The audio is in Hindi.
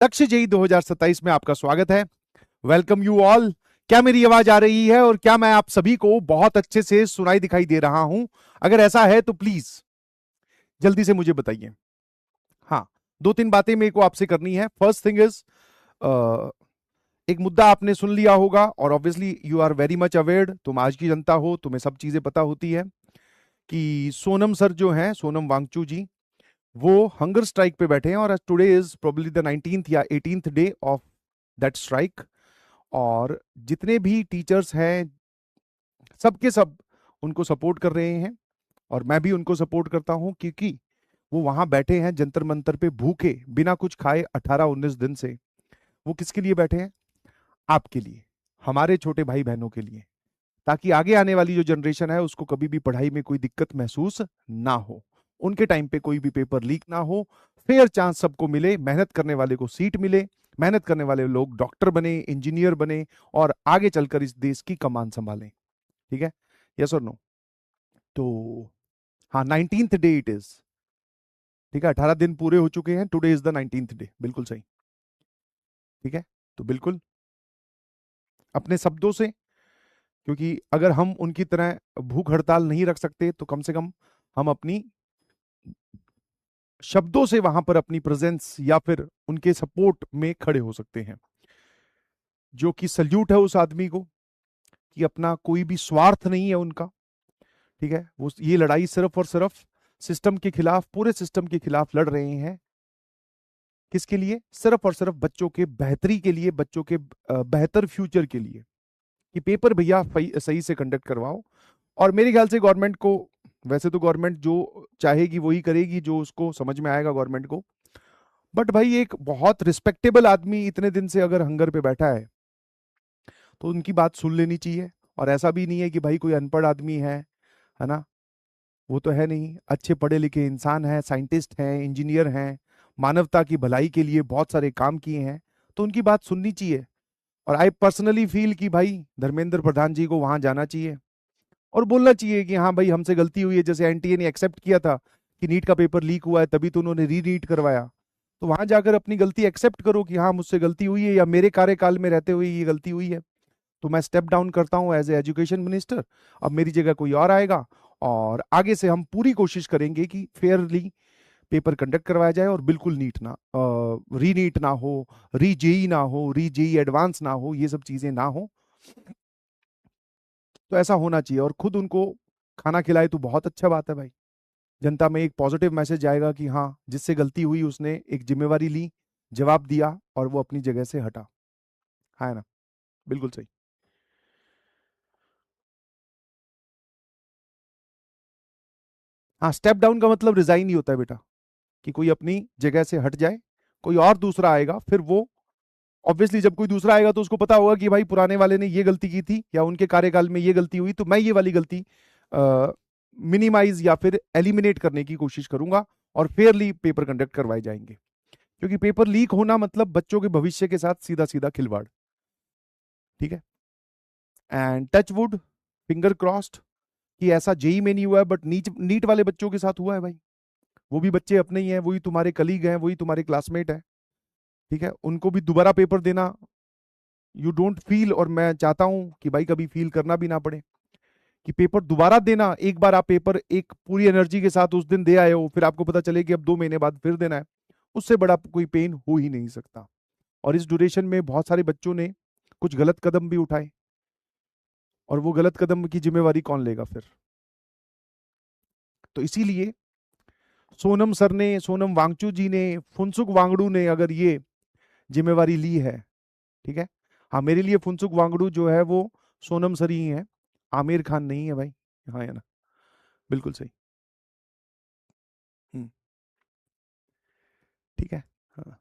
लक्ष्य जेई 2027 में आपका स्वागत है। Welcome you all. क्या मेरी आवाज आ रही है और क्या मैं आप सभी को बहुत अच्छे से सुनाई दिखाई दे रहा हूं? अगर ऐसा है तो प्लीज जल्दी से मुझे बताइए। हाँ, दो तीन बातें मेरे को आपसे करनी है। फर्स्ट थिंग इज, एक मुद्दा आपने सुन लिया होगा और obviously you are very much aware, तुम आज की जनता हो, तुम्हें सब चीजें पता होती है कि सोनम सर जो हैं, सोनम वांगचू जी, वो हंगर स्ट्राइक पे बैठे हैं और today is probably the 19th या 18th day of that strike. और जितने भी टीचर्स हैं सबके सब उनको सपोर्ट कर रहे हैं और मैं भी उनको सपोर्ट करता हूं, क्योंकि वो वहां बैठे हैं जंतर मंतर पे भूखे बिना कुछ खाए 18-19 दिन से। वो किसके लिए बैठे हैं? आपके लिए, हमारे छोटे भाई बहनों के लिए, ताकि आगे आने वाली जो जनरेशन है उसको कभी भी पढ़ाई में कोई दिक्कत महसूस ना हो, उनके टाइम पे कोई भी पेपर लीक ना हो, फेयर चांस सबको मिले, मेहनत करने वाले को सीट मिले, मेहनत करने वाले लोग डॉक्टर बने, इंजीनियर बने और आगे चलकर इस देश की कमान संभालें। ठीक है? यस और नो? तो हाँ, 19th डे इट इज। ठीक है, 18 दिन पूरे हो चुके हैं, today is the 19th day. बिल्कुल सही। ठीक है, तो बिल्कुल अपने शब्दों से, क्योंकि अगर हम उनकी तरह भूख हड़ताल नहीं रख सकते तो कम से कम हम अपनी शब्दों से वहां पर अपनी प्रेजेंस या फिर उनके सपोर्ट में खड़े हो सकते हैं। जो कि सल्यूट है उस आदमी को कि अपना कोई भी स्वार्थ नहीं है उनका। ठीक है, वो ये लड़ाई सिर्फ और सिर्फ सिस्टम के खिलाफ, पूरे सिस्टम के खिलाफ लड़ रहे हैं। किसके लिए? सिर्फ और सिर्फ बच्चों के बेहतरी के लिए, बच्चों के बेहतर फ्यूचर के लिए, कि पेपर भैया सही से कंडक्ट करवाओ। और मेरे ख्याल से गवर्नमेंट को, वैसे तो गवर्नमेंट जो चाहेगी वही करेगी, जो उसको समझ में आएगा गवर्नमेंट को। बट भाई, एक बहुत रिस्पेक्टेबल आदमी इतने दिन से अगर हंगर पे बैठा है तो उनकी बात सुन लेनी चाहिए। और ऐसा भी नहीं है कि भाई कोई अनपढ़ आदमी है ना? वो तो है नहीं, अच्छे पढ़े लिखे इंसान हैं, साइंटिस्ट हैं, इंजीनियर हैं, मानवता की भलाई के लिए बहुत सारे काम किए हैं, तो उनकी बात सुननी चाहिए। और आई पर्सनली फील कि भाई धर्मेंद्र प्रधान जी को वहां जाना चाहिए और बोलना चाहिए कि हाँ भाई, हमसे गलती हुई है। जैसे एनटीए ने एक्सेप्ट किया था कि नीट का पेपर लीक हुआ है, तभी तो उन्होंने री नीट करवाया। तो वहां जाकर अपनी गलती एक्सेप्ट करो कि हाँ, मुझसे गलती हुई है या मेरे कार्यकाल में रहते हुए ये गलती हुई है, तो मैं स्टेप डाउन करता हूं एज ए एजुकेशन मिनिस्टर। अब मेरी जगह कोई और आएगा और आगे से हम पूरी कोशिश करेंगे कि फेयरली पेपर कंडक्ट करवाया जाए और बिल्कुल नीट ना, री नीट ना हो, री जेई ना हो, री जेई एडवांस ना हो, ये सब चीजें ना हो। तो ऐसा होना चाहिए और खुद उनको खाना खिलाए तो बहुत अच्छा बात है भाई। जनता में एक पॉजिटिव मैसेज जाएगा कि हाँ, जिससे गलती हुई उसने एक जिम्मेवारी ली, जवाब दिया और वो अपनी जगह से हटा। है ना? बिल्कुल सही। हाँ, स्टेप डाउन का मतलब रिजाइन ही होता है बेटा, कि कोई अपनी जगह से हट जाए, कोई और दूसरा आएगा, फिर वो ऑब्वियसली जब कोई दूसरा आएगा तो उसको पता होगा कि भाई पुराने वाले ने ये गलती की थी या उनके कार्यकाल में ये गलती हुई, तो मैं ये वाली गलती मिनिमाइज या फिर एलिमिनेट करने की कोशिश करूंगा और फेयरली पेपर कंडक्ट करवाए जाएंगे। क्योंकि पेपर लीक होना मतलब बच्चों के भविष्य के साथ सीधा सीधा खिलवाड़। ठीक है? And touch wood, finger crossed कि ऐसा जेई में नहीं हुआ है, बट नीट नीट वाले बच्चों के साथ हुआ है भाई। वो भी बच्चे अपने ही हैं, वही तुम्हारे कलीग हैं, वही तुम्हारे क्लासमेट है। ठीक है, उनको भी दोबारा पेपर देना, यू डोंट फील, और मैं चाहता हूं कि भाई कभी फील करना भी ना पड़े कि पेपर दोबारा देना। एक बार आप पेपर एक पूरी एनर्जी के साथ उस दिन दे आए हो, फिर आपको पता चले कि अब 2 महीने बाद फिर देना है, उससे बड़ा कोई पेन हो ही नहीं सकता। और इस ड्यूरेशन में बहुत सारे बच्चों ने कुछ गलत कदम भी उठाए, और वो गलत कदम की जिम्मेवारी कौन लेगा फिर? तो इसीलिए सोनम सर ने, सोनम वांगचू जी ने, फुनसुक वांगडू ने अगर ये जिम्मेवारी ली है, ठीक है। हाँ, मेरे लिए फुनसुक वांगडू जो है वो सोनम सर ही है, आमिर खान नहीं है भाई। हाँ, है ना? बिल्कुल सही। हम्म, ठीक है। हाँ,